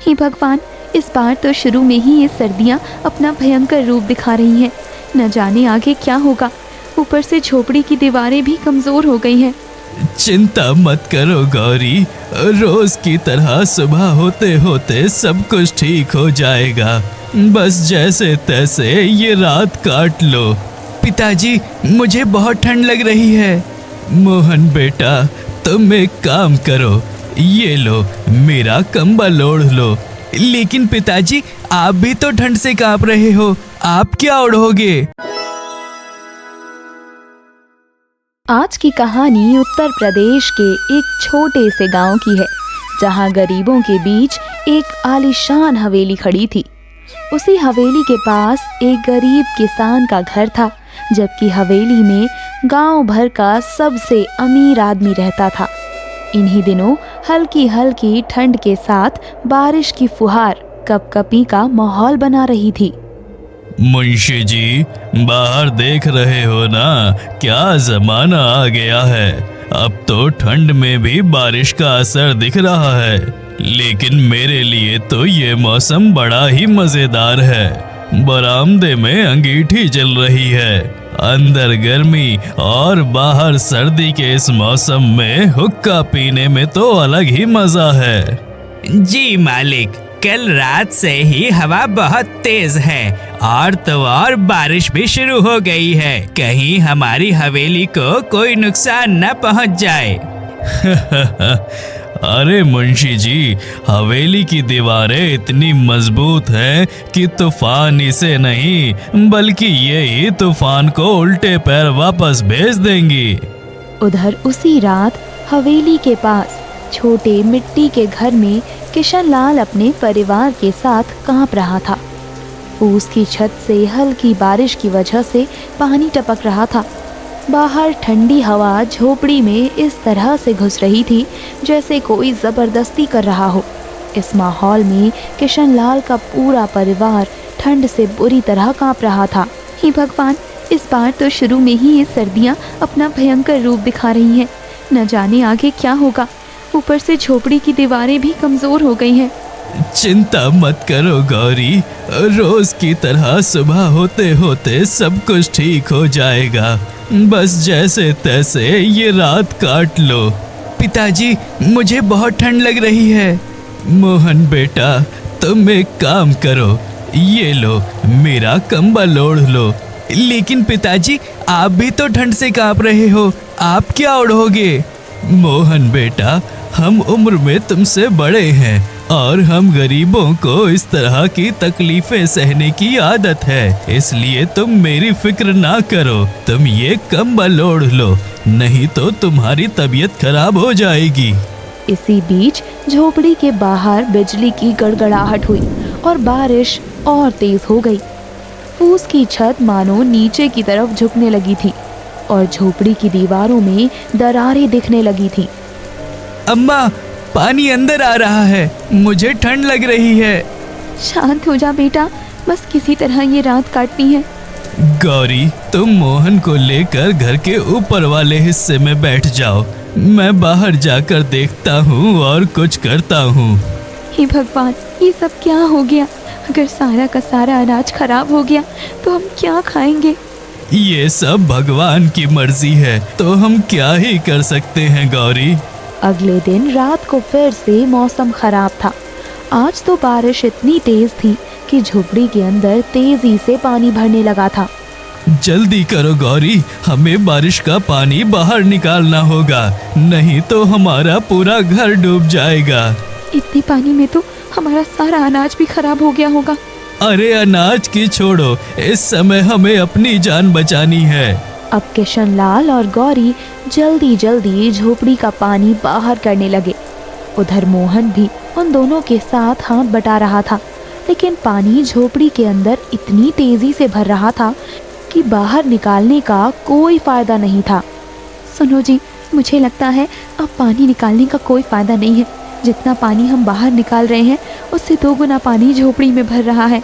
हे भगवान, इस बार तो शुरू में ही ये सर्दियाँ अपना भयंकर रूप दिखा रही हैं। न जाने आगे क्या होगा। ऊपर से झोपड़ी की दीवारें भी कमजोर हो गई हैं। चिंता मत करो गौरी, रोज की तरह सुबह होते होते सब कुछ ठीक हो जाएगा। बस जैसे तैसे ये रात काट लो। पिताजी, मुझे बहुत ठंड लग रही है। मोहन बेटा, तुम एक काम करो, ये लो मेरा कंबल ओढ़ लो। लेकिन पिताजी, आप भी तो ठंड से कांप रहे हो, आप क्या ओढ़ोगे? आज की कहानी उत्तर प्रदेश के एक छोटे से गांव की है, जहां गरीबों के बीच एक आलीशान हवेली खड़ी थी। उसी हवेली के पास एक गरीब किसान का घर था, जबकि हवेली में गांव भर का सबसे अमीर आदमी रहता था। इन्हीं दिनों हल्की हल्की ठंड के साथ बारिश की फुहार कपकपी का माहौल बना रही थी। मुंशी जी, बाहर देख रहे हो ना, क्या जमाना आ गया है। अब तो ठंड में भी बारिश का असर दिख रहा है। लेकिन मेरे लिए तो ये मौसम बड़ा ही मजेदार है। बरामदे में अंगीठी जल रही है, अंदर गर्मी और बाहर सर्दी के इस मौसम में हुक्का पीने में तो अलग ही मजा है। जी मालिक, कल रात से ही हवा बहुत तेज है और तो और बारिश भी शुरू हो गई है। कहीं हमारी हवेली को कोई नुकसान न पहुंच जाए। अरे मुंशी जी, हवेली की दीवारें इतनी मजबूत हैं कि तूफान इसे नहीं बल्कि ये ही तूफान को उल्टे पैर वापस भेज देंगी। उधर उसी रात हवेली के पास छोटे मिट्टी के घर में किशनलाल अपने परिवार के साथ कांप रहा था। उसकी छत से हल्की बारिश की वजह से पानी टपक रहा था। बाहर ठंडी हवा झोपड़ी में इस तरह से घुस रही थी जैसे कोई जबरदस्ती कर रहा हो। इस माहौल में किशनलाल का पूरा परिवार ठंड से बुरी तरह कांप रहा था। हे भगवान, इस बार तो शुरू में ही ये सर्दियाँ अपना भयंकर रूप दिखा रही हैं। न जाने आगे क्या होगा। ऊपर से झोपड़ी की दीवारें भी कमजोर हो गई हैं। चिंता मत करो गौरी, रोज की तरह सुबह होते होते सब कुछ ठीक हो जाएगा। बस जैसे तैसे ये रात काट लो। पिताजी, मुझे बहुत ठंड लग रही है। मोहन बेटा, तुम एक काम करो, ये लो मेरा कंबल ओढ़ लो। लेकिन पिताजी, आप भी तो ठंड से कांप रहे हो, आप क्या ओढ़ोगे? मोहन बेटा, हम उम्र में तुमसे बड़े हैं और हम गरीबों को इस तरह की तकलीफें सहने की आदत है, इसलिए तुम मेरी फिक्र ना करो। तुम ये कंबल ओढ़ लो, नहीं तो तुम्हारी तबीयत खराब हो जाएगी। इसी बीच झोपड़ी के बाहर बिजली की गड़गड़ाहट हुई और बारिश और तेज हो गई। फूस की छत मानो नीचे की तरफ झुकने लगी थी और झोपड़ी की दीवारों में दरारें दिखने लगी थी। अम्मा, पानी अंदर आ रहा है, मुझे ठंड लग रही है। शांत हो जा बेटा, बस किसी तरह ये रात काटनी है। गौरी, तुम मोहन को लेकर घर के ऊपर वाले हिस्से में बैठ जाओ, मैं बाहर जाकर देखता हूँ और कुछ करता हूँ। हे भगवान, ये सब क्या हो गया? अगर सारा का सारा अनाज खराब हो गया तो हम क्या खाएंगे? ये सब भगवान की मर्जी है, तो हम क्या ही कर सकते हैं गौरी। अगले दिन रात को फिर से मौसम खराब था। आज तो बारिश इतनी तेज थी कि झोपड़ी के अंदर तेजी से पानी भरने लगा था। जल्दी करो गौरी, हमें बारिश का पानी बाहर निकालना होगा, नहीं तो हमारा पूरा घर डूब जाएगा। इतने पानी में तो हमारा सारा अनाज भी खराब हो गया होगा। अरे अनाज की छोड़ो, इस समय हमें अपनी जान बचानी है। अब किशनलाल और गौरी जल्दी जल्दी झोपड़ी का पानी बाहर करने लगे। उधर मोहन भी उन दोनों के साथ हाथ बटा रहा था, लेकिन पानी झोपड़ी के अंदर इतनी तेजी से भर रहा था कि बाहर निकालने का कोई फायदा नहीं था। सुनो जी, मुझे लगता है अब पानी निकालने का कोई फायदा नहीं है। जितना पानी हम बाहर निकाल रहे हैं उससे 2 गुना पानी झोपड़ी में भर रहा है।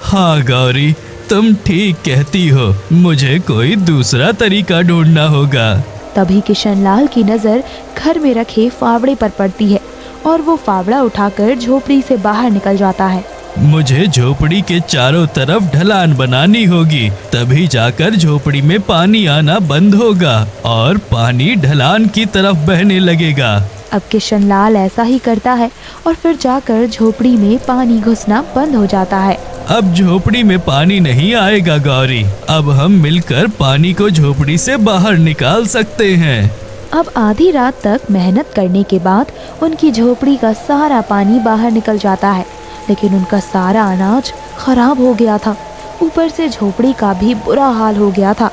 हाँ गौरी, तुम ठीक कहती हो, मुझे कोई दूसरा तरीका ढूंढना होगा। तभी किशनलाल की नजर घर में रखे फावड़े पर पड़ती है और वो फावड़ा उठाकर झोपड़ी से बाहर निकल जाता है। मुझे झोपड़ी के चारों तरफ ढलान बनानी होगी, तभी जाकर झोपड़ी में पानी आना बंद होगा और पानी ढलान की तरफ बहने लगेगा। अब किशन लाल ऐसा ही करता है और फिर जाकर झोपड़ी में पानी घुसना बंद हो जाता है। अब झोपड़ी में पानी नहीं आएगा गौरी, अब हम मिलकर पानी को झोपड़ी से बाहर निकाल सकते हैं। अब आधी रात तक मेहनत करने के बाद उनकी झोपड़ी का सारा पानी बाहर निकल जाता है, लेकिन उनका सारा अनाज खराब हो गया था। ऊपर से झोपड़ी का भी बुरा हाल हो गया था।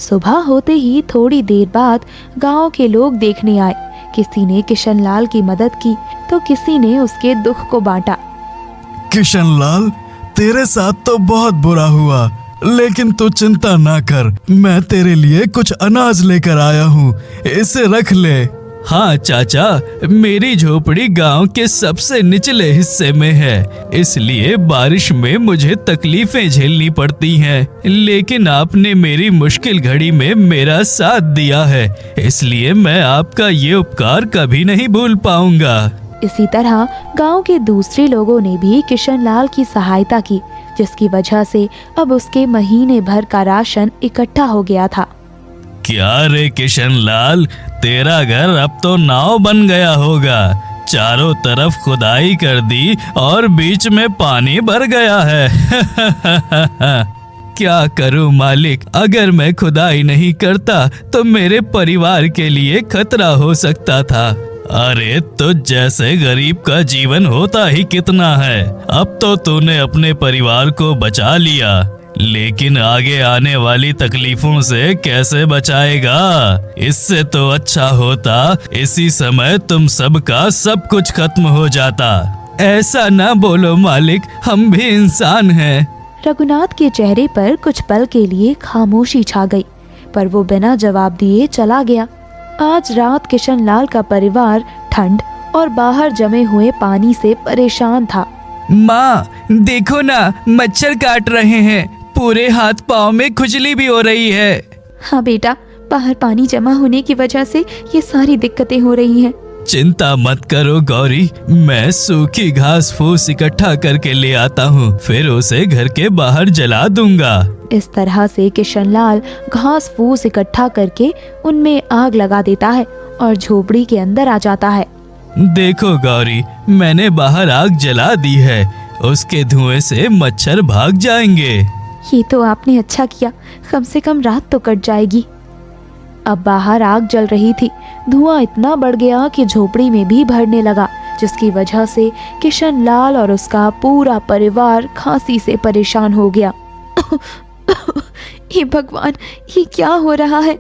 सुबह होते ही थोड़ी देर बाद गांव के लोग देखने आए। किसी ने किशन लाल की मदद की तो किसी ने उसके दुख को बांटा। किशन लाल, तेरे साथ तो बहुत बुरा हुआ, लेकिन तू चिंता ना कर, मैं तेरे लिए कुछ अनाज लेकर आया हूँ, इसे रख ले। हाँ चाचा, मेरी झोपड़ी गांव के सबसे निचले हिस्से में है, इसलिए बारिश में मुझे तकलीफें झेलनी पड़ती हैं, लेकिन आपने मेरी मुश्किल घड़ी में मेरा साथ दिया है, इसलिए मैं आपका ये उपकार कभी नहीं भूल पाऊंगा। इसी तरह गांव के दूसरे लोगों ने भी किशन लाल की सहायता की, जिसकी वजह से अब उसके महीने भर का राशन इकट्ठा हो गया था। क्या रे किशन लाल, तेरा घर अब तो नाव बन गया होगा। चारों तरफ खुदाई कर दी और बीच में पानी भर गया है। क्या करूं मालिक, अगर मैं खुदाई नहीं करता तो मेरे परिवार के लिए खतरा हो सकता था। अरे तुझ जैसे गरीब का जीवन होता ही कितना है। अब तो तूने अपने परिवार को बचा लिया, लेकिन आगे आने वाली तकलीफों से कैसे बचाएगा? इससे तो अच्छा होता इसी समय तुम सबका सब कुछ खत्म हो जाता। ऐसा ना बोलो मालिक, हम भी इंसान हैं। रघुनाथ के चेहरे पर कुछ पल के लिए खामोशी छा गई, पर वो बिना जवाब दिए चला गया। आज रात किशन लाल का परिवार ठंड और बाहर जमे हुए पानी से परेशान था। माँ देखो ना, मच्छर काट रहे हैं, पूरे हाथ पाँव में खुजली भी हो रही है। हाँ बेटा, बाहर पानी जमा होने की वजह से ये सारी दिक्कतें हो रही हैं। चिंता मत करो गौरी, मैं सूखी घास फूस इकट्ठा करके ले आता हूँ, फिर उसे घर के बाहर जला दूंगा। इस तरह से किशन लाल घास फूस इकट्ठा करके उनमें आग लगा देता है और झोपड़ी के अंदर आ जाता है। देखो गौरी, मैंने बाहर आग जला दी है, उसके धुएं से मच्छर भाग जाएंगे। ये तो आपने अच्छा किया, कम से कम रात तो कट जाएगी। अब बाहर आग जल रही थी, धुआं इतना बढ़ गया कि झोपड़ी में भी भरने लगा, जिसकी वजह से किशन लाल और उसका पूरा परिवार खांसी से परेशान हो गया। हे भगवान, ये क्या हो रहा है?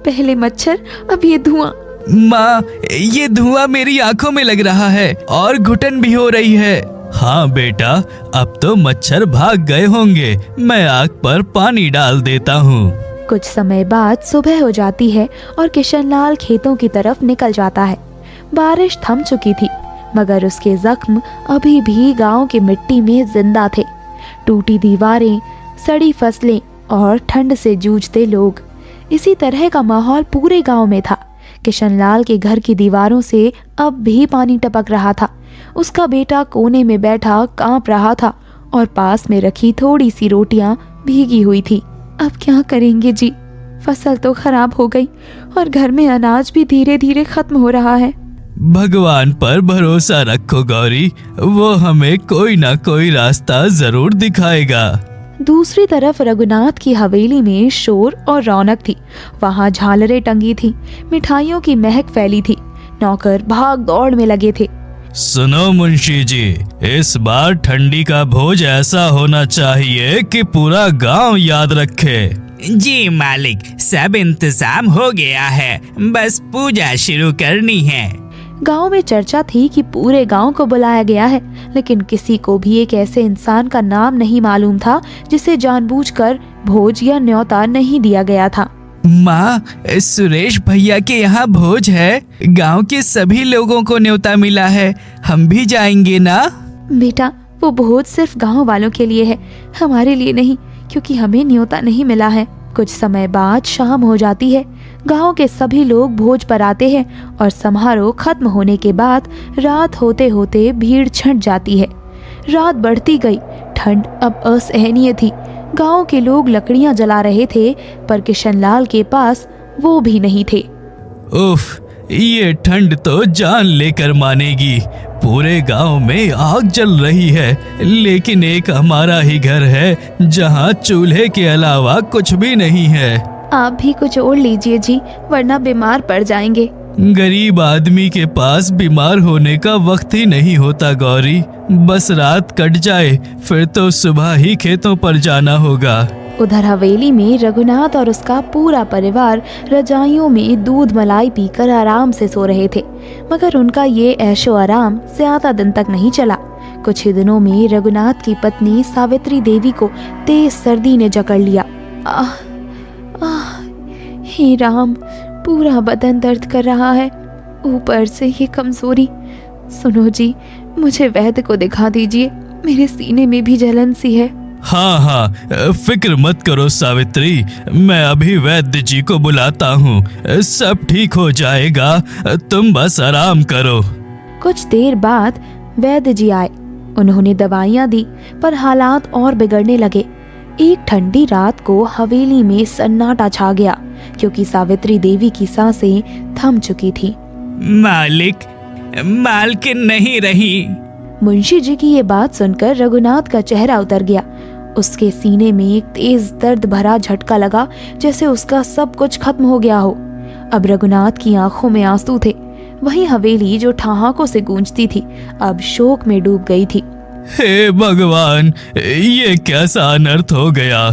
पहले मच्छर, अब ये धुआं। माँ, ये धुआं मेरी आंखों में लग रहा है और घुटन भी हो रही है। हाँ बेटा, अब तो मच्छर भाग गए होंगे, मैं आग पर पानी डाल देता हूँ। कुछ समय बाद सुबह हो जाती है और किशन लाल खेतों की तरफ निकल जाता है। बारिश थम चुकी थी, मगर उसके जख्म अभी भी गांव की मिट्टी में जिंदा थे। टूटी दीवारें, सड़ी फसलें और ठंड से जूझते लोग, इसी तरह का माहौल पूरे गांव में था। किशन लाल के घर की दीवारों से अब भी पानी टपक रहा था। उसका बेटा कोने में बैठा कांप रहा था और पास में रखी थोड़ी सी रोटियां भीगी हुई थी। अब क्या करेंगे जी? फसल तो खराब हो गई और घर में अनाज भी धीरे धीरे खत्म हो रहा है। भगवान पर भरोसा रखो गौरी, वो हमें कोई ना कोई रास्ता जरूर दिखाएगा। दूसरी तरफ रघुनाथ की हवेली में शोर और रौनक थी। वहाँ झालरें टंगी थी, मिठाइयों की महक फैली थी, नौकर भाग दौड़ में लगे थे। सुनो मुंशी जी, इस बार ठंडी का भोज ऐसा होना चाहिए कि पूरा गांव याद रखे। जी मालिक, सब इंतजाम हो गया है, बस पूजा शुरू करनी है। गांव में चर्चा थी कि पूरे गांव को बुलाया गया है, लेकिन किसी को भी एक ऐसे इंसान का नाम नहीं मालूम था जिसे जानबूझकर भोज या न्योता नहीं दिया गया था। माँ, सुरेश भैया के यहाँ भोज है, गांव के सभी लोगों को न्योता मिला है, हम भी जाएंगे ना? बेटा, वो भोज सिर्फ गांव वालों के लिए है, हमारे लिए नहीं, क्योंकि हमें न्योता नहीं मिला है। कुछ समय बाद शाम हो जाती है। गांव के सभी लोग भोज पर आते हैं और समारोह खत्म होने के बाद रात होते होते भीड़ छंट जाती है। रात बढ़ती गई, ठंड अब असहनीय थी। गांव के लोग लकड़ियां जला रहे थे, पर किशनलाल के पास वो भी नहीं थे। उफ, ये ठंड तो जान लेकर मानेगी। पूरे गांव में आग जल रही है, लेकिन एक हमारा ही घर है जहां चूल्हे के अलावा कुछ भी नहीं है। आप भी कुछ ओढ़ लीजिए जी, वरना बीमार पड़ जाएंगे। गरीब आदमी के पास बीमार होने का वक्त ही नहीं होता गौरी। बस रात कट जाए फिर तो सुबह ही खेतों पर जाना होगा। उधर हवेली में रघुनाथ और उसका पूरा परिवार रजाइयों में दूध मलाई पीकर आराम से सो रहे थे, मगर उनका ये ऐशो आराम ज्यादा दिन तक नहीं चला। कुछ ही दिनों में रघुनाथ की पत्नी सावित्री देवी को तेज सर्दी ने जकड़ लिया। आह आह, हे राम, पूरा बदन दर्द कर रहा है, ऊपर से ये कमजोरी। सुनो जी, मुझे वैद्य को दिखा दीजिए, मेरे सीने में भी जलन सी है। हाँ, फिक्र मत करो सावित्री, मैं अभी वैद्य जी को बुलाता हूँ। सब ठीक हो जाएगा, तुम बस आराम करो। कुछ देर बाद वैद्य जी आए। उन्होंने दवाइयाँ दी, पर हालात और बिगड़ने लगे। एक ठंडी रात को हवेली में सन्नाटा छा गया, क्योंकि सावित्री देवी की सांसें थम चुकी थी। मालकिन नहीं रही। मुंशी जी की ये बात सुनकर रघुनाथ का चेहरा उतर गया। उसके सीने में एक तेज दर्द भरा झटका लगा, जैसे उसका सब कुछ खत्म हो गया हो। अब रघुनाथ की आंखों में आंसू थे। वहीं हवेली जो ठहाकों से गूंजती थी, अब शोक में डूब गई थी। हे भगवान, ये कैसा अनर्थ हो गया।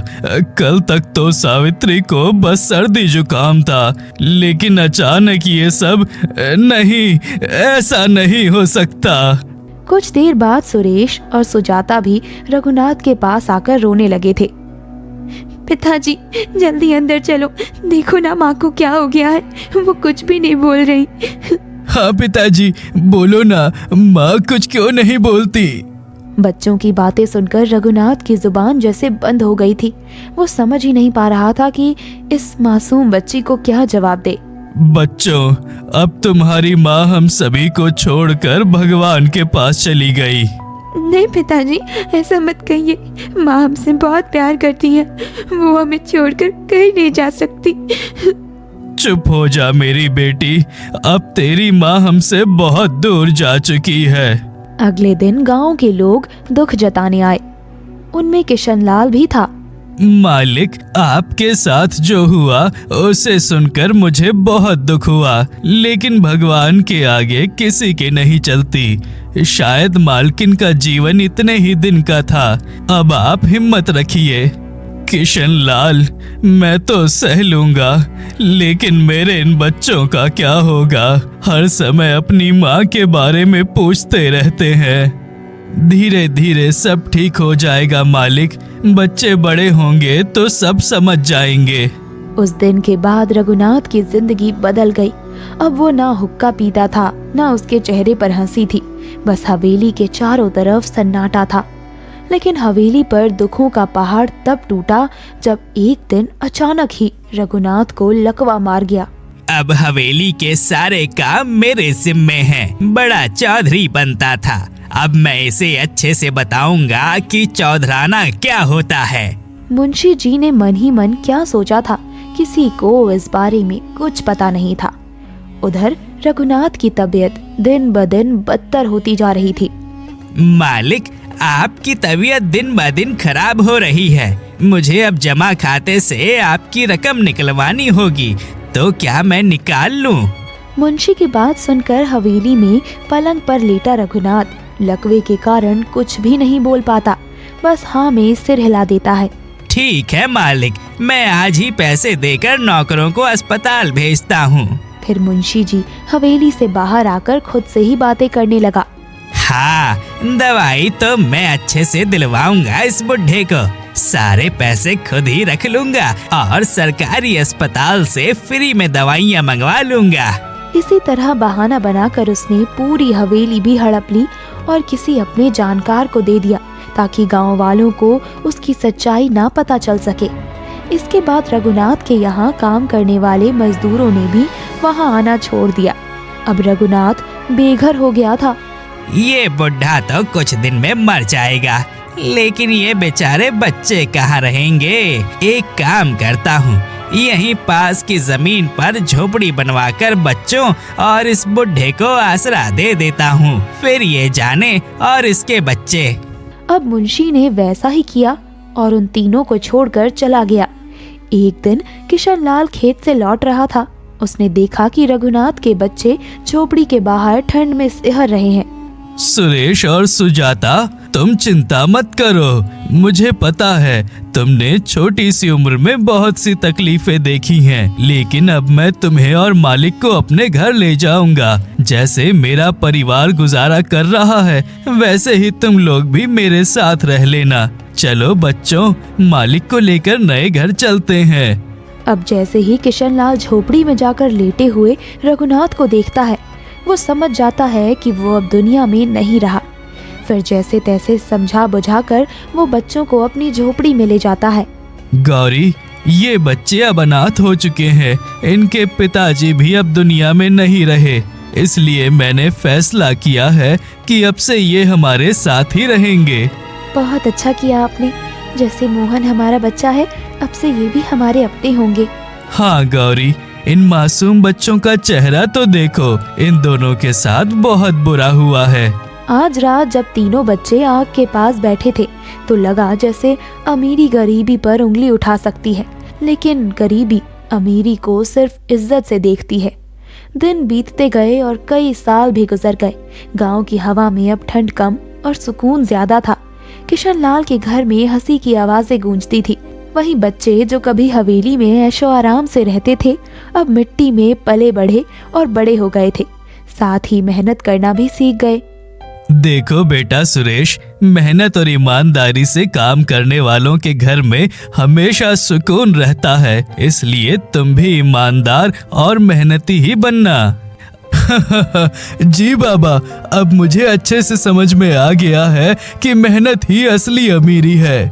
कल तक तो सावित्री को बस सर्दी जुकाम था, लेकिन अचानक ये सब। नहीं, ऐसा नहीं हो सकता। कुछ देर बाद सुरेश और सुजाता भी रघुनाथ के पास आकर रोने लगे थे। पिताजी, जल्दी अंदर चलो, देखो ना माँ को क्या हो गया है, वो कुछ भी नहीं बोल रही। हाँ पिताजी, बोलो ना, माँ कुछ क्यों नहीं बोलती। बच्चों की बातें सुनकर रघुनाथ की जुबान जैसे बंद हो गई थी। वो समझ ही नहीं पा रहा था कि इस मासूम बच्ची को क्या जवाब दे। बच्चों, अब तुम्हारी माँ हम सभी को छोड़कर भगवान के पास चली गई। नहीं पिताजी, ऐसा मत कहिए, माँ हमसे बहुत प्यार करती है, वो हमें छोड़कर कहीं नहीं जा सकती। चुप हो जा मेरी बेटी, अब तेरी माँ हमसे बहुत दूर जा चुकी है। अगले दिन गांव के लोग दुख जताने आए। उनमें किशनलाल भी था। मालिक, आपके साथ जो हुआ उसे सुनकर मुझे बहुत दुख हुआ, लेकिन भगवान के आगे किसी की नहीं चलती। शायद मालकिन का जीवन इतने ही दिन का था। अब आप हिम्मत रखिए। किशनलाल, मैं तो सह लूंगा, लेकिन मेरे इन बच्चों का क्या होगा? हर समय अपनी माँ के बारे में पूछते रहते हैं। धीरे धीरे सब ठीक हो जाएगा मालिक, बच्चे बड़े होंगे तो सब समझ जाएंगे। उस दिन के बाद रघुनाथ की जिंदगी बदल गई। अब वो ना हुक्का पीता था, ना उसके चेहरे पर हंसी थी। बस हवेली के चारों तरफ सन्नाटा था। लेकिन हवेली पर दुखों का पहाड़ तब टूटा जब एक दिन अचानक ही रघुनाथ को लकवा मार गया। अब हवेली के सारे काम मेरे जिम्मे हैं। बड़ा चौधरी बनता था, अब मैं इसे अच्छे से बताऊंगा कि चौधराना क्या होता है। मुंशी जी ने मन ही मन क्या सोचा था, किसी को इस बारे में कुछ पता नहीं था। उधर रघुनाथ की तबीयत दिन ब दिन बदतर होती जा रही थी। मालिक, आपकी तबीयत दिन ब दिन खराब हो रही है। मुझे अब जमा खाते से आपकी रकम निकलवानी होगी, तो क्या मैं निकाल लूं? मुंशी की बात सुनकर हवेली में पलंग पर लेटा रघुनाथ लकवे के कारण कुछ भी नहीं बोल पाता, बस हाँ में सिर हिला देता है। ठीक है मालिक, मैं आज ही पैसे देकर नौकरों को अस्पताल भेजता हूँ। फिर मुंशी जी हवेली से बाहर आकर खुद से ही बातें करने लगा। हाँ, दवाई तो मैं अच्छे से दिलवाऊंगा इस बुढ़े को। सारे पैसे खुद ही रख लूंगा और सरकारी अस्पताल से फ्री में दवाइयाँ मंगवा लूंगा। इसी तरह बहाना बनाकर उसने पूरी हवेली भी हड़प ली और किसी अपने जानकार को दे दिया, ताकि गांव वालों को उसकी सच्चाई ना पता चल सके। इसके बाद रघुनाथ के यहाँ काम करने वाले मजदूरों ने भी वहाँ आना छोड़ दिया। अब रघुनाथ बेघर हो गया था। ये बुढ़ा तो कुछ दिन में मर जाएगा, लेकिन ये बेचारे बच्चे कहाँ रहेंगे। एक काम करता हूँ, यहीं पास की जमीन पर झोपड़ी बनवाकर बच्चों और इस बुढ़े को आसरा दे देता हूँ, फिर ये जाने और इसके बच्चे। अब मुंशी ने वैसा ही किया और उन तीनों को छोड़कर चला गया। एक दिन किशन लाल खेत से लौट रहा था। उसने देखा कि रघुनाथ के बच्चे झोपड़ी के बाहर ठंड में सिहर रहे हैं। सुरेश और सुजाता, तुम चिंता मत करो। मुझे पता है तुमने छोटी सी उम्र में बहुत सी तकलीफें देखी हैं, लेकिन अब मैं तुम्हें और मालिक को अपने घर ले जाऊंगा। जैसे मेरा परिवार गुजारा कर रहा है, वैसे ही तुम लोग भी मेरे साथ रह लेना। चलो बच्चों, मालिक को लेकर नए घर चलते हैं। अब जैसे ही किशन लाल झोपड़ी में जाकर लेटे हुए रघुनाथ को देखता है, वो समझ जाता है कि वो अब दुनिया में नहीं रहा। फिर जैसे तैसे समझा बुझाकर वो बच्चों को अपनी झोपड़ी में ले जाता है। गौरी, ये बच्चे अब अनाथ हो चुके हैं। इनके पिताजी भी अब दुनिया में नहीं रहे, इसलिए मैंने फैसला किया है कि अब से ये हमारे साथ ही रहेंगे। बहुत अच्छा किया आपने। जैसे मोहन हमारा बच्चा है, अब से ये भी हमारे अपने होंगे। हाँ गौरी, इन मासूम बच्चों का चेहरा तो देखो। इन दोनों के साथ बहुत बुरा हुआ है। आज रात जब तीनों बच्चे आग के पास बैठे थे तो लगा जैसे अमीरी गरीबी पर उंगली उठा सकती है, लेकिन गरीबी अमीरी को सिर्फ इज्जत से देखती है। दिन बीतते गए और कई साल भी गुजर गए। गांव की हवा में अब ठंड कम और सुकून ज्यादा था। किशन लाल के घर में हंसी की आवाजें गूंजती थी। वहीं बच्चे जो कभी हवेली में ऐशो आराम से रहते थे, अब मिट्टी में पले बढ़े और बड़े हो गए थे। साथ ही मेहनत करना भी सीख गए। देखो बेटा सुरेश, मेहनत और ईमानदारी से काम करने वालों के घर में हमेशा सुकून रहता है, इसलिए तुम भी ईमानदार और मेहनती ही बनना। जी बाबा, अब मुझे अच्छे से समझ में आ गया है कि मेहनत ही असली अमीरी है।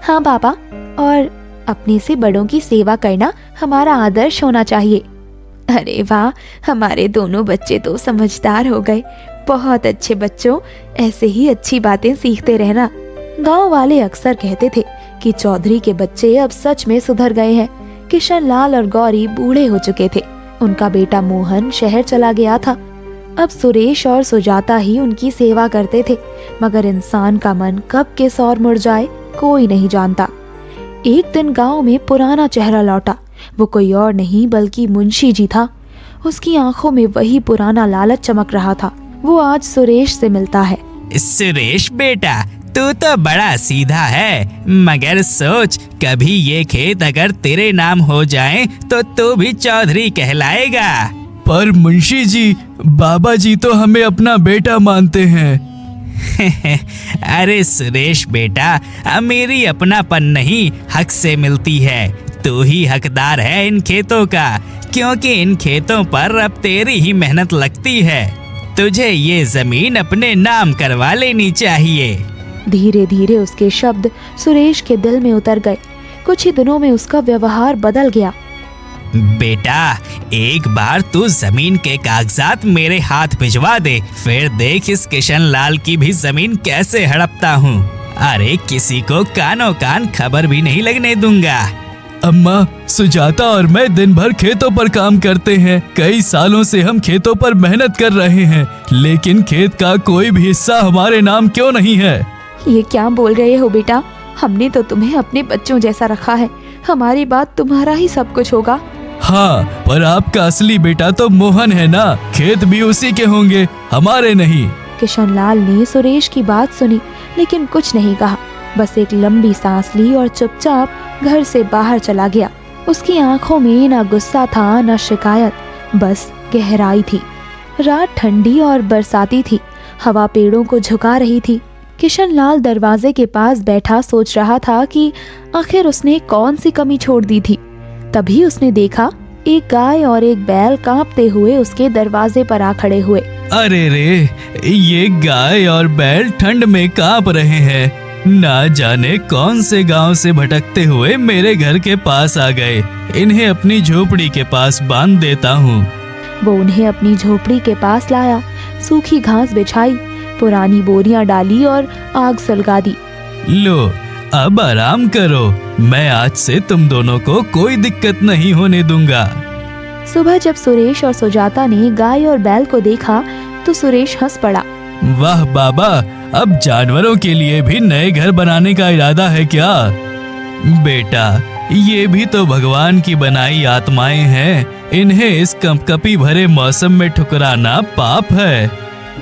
हाँ बाबा, और अपने से बड़ों की सेवा करना हमारा आदर्श होना चाहिए। अरे वाह, हमारे दोनों बच्चे तो समझदार हो गए। बहुत अच्छे बच्चों, ऐसे ही अच्छी बातें सीखते रहना। गांव वाले अक्सर कहते थे कि चौधरी के बच्चे अब सच में सुधर गए हैं। किशन लाल और गौरी बूढ़े हो चुके थे। उनका बेटा मोहन शहर चला गया था। अब सुरेश और सुजाता ही उनकी सेवा करते थे, मगर इंसान का मन कब किस ओर मुड़ जाए कोई नहीं जानता। एक दिन गांव में पुराना चेहरा लौटा। वो कोई और नहीं बल्कि मुंशी जी था। उसकी आंखों में वही पुराना लालच चमक रहा था। वो आज सुरेश से मिलता है। सुरेश बेटा, तू तो बड़ा सीधा है, मगर सोच, कभी ये खेत अगर तेरे नाम हो जाए तो तू भी चौधरी कहलाएगा। पर मुंशी जी, बाबा जी तो हमें अपना बेटा मानते हैं। अरे सुरेश बेटा, अमीरी अपनापन नहीं, हक से मिलती है। तू ही हकदार है इन खेतों का, क्योंकि इन खेतों पर अब तेरी ही मेहनत लगती है। तुझे ये जमीन अपने नाम करवा लेनी चाहिए। धीरे धीरे उसके शब्द सुरेश के दिल में उतर गए। कुछ ही दिनों में उसका व्यवहार बदल गया। बेटा, एक बार तू जमीन के कागजात मेरे हाथ भिजवा दे, फिर देख इस किशन लाल की भी जमीन कैसे हड़पता हूँ। अरे किसी को कानो कान खबर भी नहीं लगने दूंगा। अम्मा, सुजाता और मैं दिन भर खेतों पर काम करते हैं। कई सालों से हम खेतों पर मेहनत कर रहे हैं, लेकिन खेत का कोई भी हिस्सा हमारे नाम क्यों नहीं है? ये क्या बोल रहे हो बेटा? हमने तो तुम्हें अपने बच्चों जैसा रखा है। हमारी बात तुम्हारा ही सब कुछ होगा। हाँ, पर आपका असली बेटा तो मोहन है ना, खेत भी उसी के होंगे, हमारे नहीं। किशन लाल ने सुरेश की बात सुनी, लेकिन कुछ नहीं कहा। बस एक लंबी सांस ली और चुपचाप घर से बाहर चला गया। उसकी आंखों में न गुस्सा था न शिकायत, बस गहराई थी। रात ठंडी और बरसाती थी। हवा पेड़ों को झुका रही थी। किशन लाल दरवाजे के पास बैठा सोच रहा था कि आखिर उसने कौन सी कमी छोड़ दी थी। तभी उसने देखा एक गाय और एक बैल कांपते हुए उसके दरवाजे पर आ खड़े हुए। अरे रे, ये गाय और बैल ठंड में कांप रहे हैं। ना जाने कौन से गांव से भटकते हुए मेरे घर के पास आ गए। इन्हें अपनी झोपड़ी के पास बांध देता हूँ। वो उन्हें अपनी झोपड़ी के पास लाया, सूखी घास बिछाई, पुरानी बोरियां डाली और आग सुलगा दी। लो, अब आराम करो। मैं आज से तुम दोनों को कोई दिक्कत नहीं होने दूंगा। सुबह जब सुरेश और सुजाता ने गाय और बैल को देखा तो सुरेश हंस पड़ा। वाह बाबा, अब जानवरों के लिए भी नए घर बनाने का इरादा है क्या? बेटा, ये भी तो भगवान की बनाई आत्माएं हैं। इन्हें इस कंपकपी भरे मौसम में ठुकराना पाप है।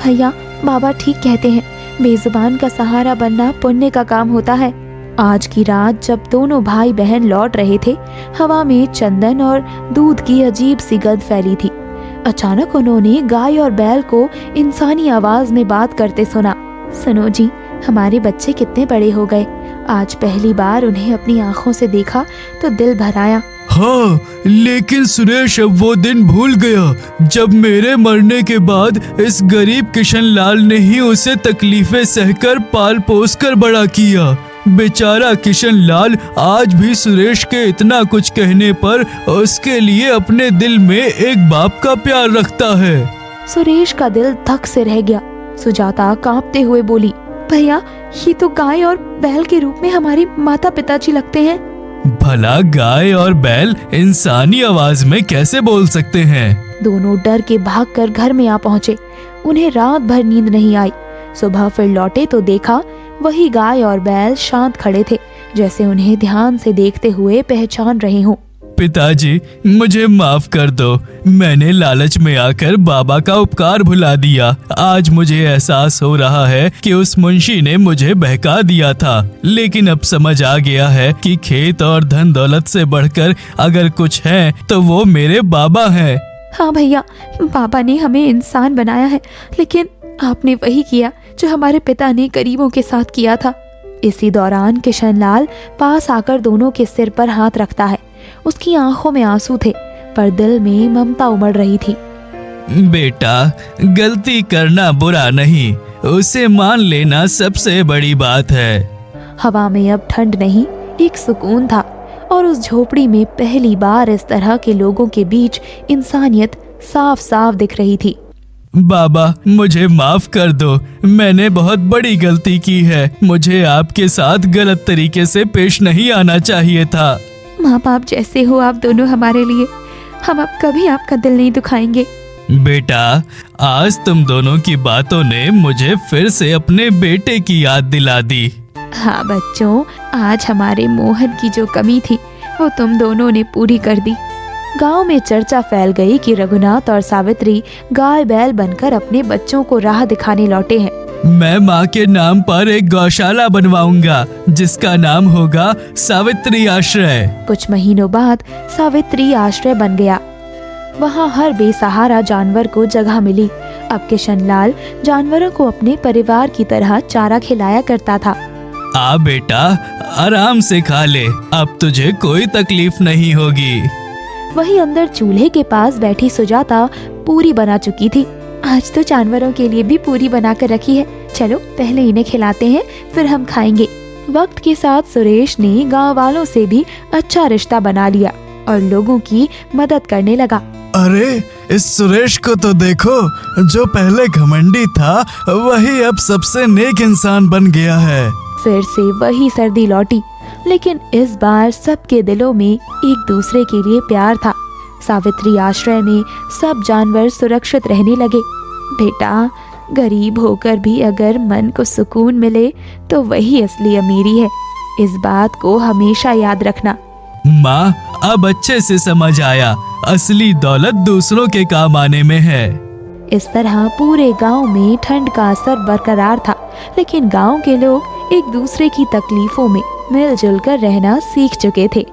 भैया, बाबा ठीक कहते हैं, बेजुबान का सहारा बनना पुण्य का काम होता है। आज की रात जब दोनों भाई बहन लौट रहे थे, हवा में चंदन और दूध की अजीब सी गंध फैली थी। अचानक उन्होंने गाय और बैल को इंसानी आवाज में बात करते सुना। सुनो जी, हमारे बच्चे कितने बड़े हो गए। आज पहली बार उन्हें अपनी आंखों से देखा तो दिल भर आया। हाँ, लेकिन सुरेश अब वो दिन भूल गया जब मेरे मरने के बाद इस गरीब किशन लाल ने ही उसे तकलीफें सहकर पाल पोस कर बड़ा किया। बेचारा किशन लाल आज भी सुरेश के इतना कुछ कहने पर उसके लिए अपने दिल में एक बाप का प्यार रखता है। सुरेश का दिल धक से रह गया। सुजाता कांपते हुए बोली, भैया, ये तो गाय और बैल के रूप में हमारे माता पिताजी लगते हैं। भला गाय और बैल इंसानी आवाज में कैसे बोल सकते हैं? दोनों डर के भागकर घर में आ पहुँचे। उन्हें रात भर नींद नहीं आई। सुबह फिर लौटे तो देखा वही गाय और बैल शांत खड़े थे, जैसे उन्हें ध्यान से देखते हुए पहचान रहे हों। पिताजी, मुझे माफ कर दो। मैंने लालच में आकर बाबा का उपकार भुला दिया। आज मुझे एहसास हो रहा है कि उस मुंशी ने मुझे बहका दिया था, लेकिन अब समझ आ गया है कि खेत और धन दौलत से बढ़कर अगर कुछ है तो वो मेरे बाबा हैं। हाँ भैया, बाबा ने हमें इंसान बनाया है, लेकिन आपने वही किया जो हमारे पिता ने गरीबों के साथ किया था। इसी दौरान किशन लाल पास आकर दोनों के सिर पर हाथ रखता है। उसकी आंखों में आंसू थे, पर दिल में ममता उमड़ रही थी। बेटा, गलती करना बुरा नहीं, उसे मान लेना सबसे बड़ी बात है। हवा में अब ठंड नहीं, एक सुकून था, और उस झोपड़ी में पहली बार इस तरह के लोगों के बीच इंसानियत साफ साफ दिख रही थी। बाबा, मुझे माफ कर दो। मैंने बहुत बड़ी गलती की है। मुझे आपके साथ गलत तरीके से पेश नहीं आना चाहिए था। माँ बाप जैसे हो आप दोनों हमारे लिए। हम अब कभी आपका दिल नहीं दुखाएंगे। बेटा, आज तुम दोनों की बातों ने मुझे फिर से अपने बेटे की याद दिला दी। हाँ बच्चों, आज हमारे मोहन की जो कमी थी वो तुम दोनों ने पूरी कर दी। गांव में चर्चा फैल गई कि रघुनाथ और सावित्री गाय बैल बनकर अपने बच्चों को राह दिखाने लौटे हैं। मैं माँ के नाम पर एक गौशाला बनवाऊंगा जिसका नाम होगा सावित्री आश्रय। कुछ महीनों बाद सावित्री आश्रय बन गया। वहाँ हर बेसहारा जानवर को जगह मिली। अब किशन लाल जानवरों को अपने परिवार की तरह चारा खिलाया करता था। आ बेटा, आराम से खा ले, अब तुझे कोई तकलीफ नहीं होगी। वहीं अंदर चूल्हे के पास बैठी सुजाता पूरी बना चुकी थी। आज तो जानवरों के लिए भी पूरी बनाकर रखी है। चलो पहले इन्हें खिलाते हैं, फिर हम खाएंगे। वक्त के साथ सुरेश ने गांव वालों से भी अच्छा रिश्ता बना लिया और लोगों की मदद करने लगा। अरे, इस सुरेश को तो देखो, जो पहले घमंडी था वही अब सबसे नेक इंसान बन गया है। फिर से वही सर्दी लौटी, लेकिन इस बार सबके दिलों में एक दूसरे के लिए प्यार था। सावित्री आश्रय में सब जानवर सुरक्षित रहने लगे। बेटा, गरीब होकर भी अगर मन को सुकून मिले तो वही असली अमीरी है। इस बात को हमेशा याद रखना। माँ, अब अच्छे से समझ आया, असली दौलत दूसरों के काम आने में है। इस तरह पूरे गांव में ठंड का असर बरकरार था, लेकिन गांव के लोग एक दूसरे की तकलीफों में मिलजुल कर रहना सीख चुके थे।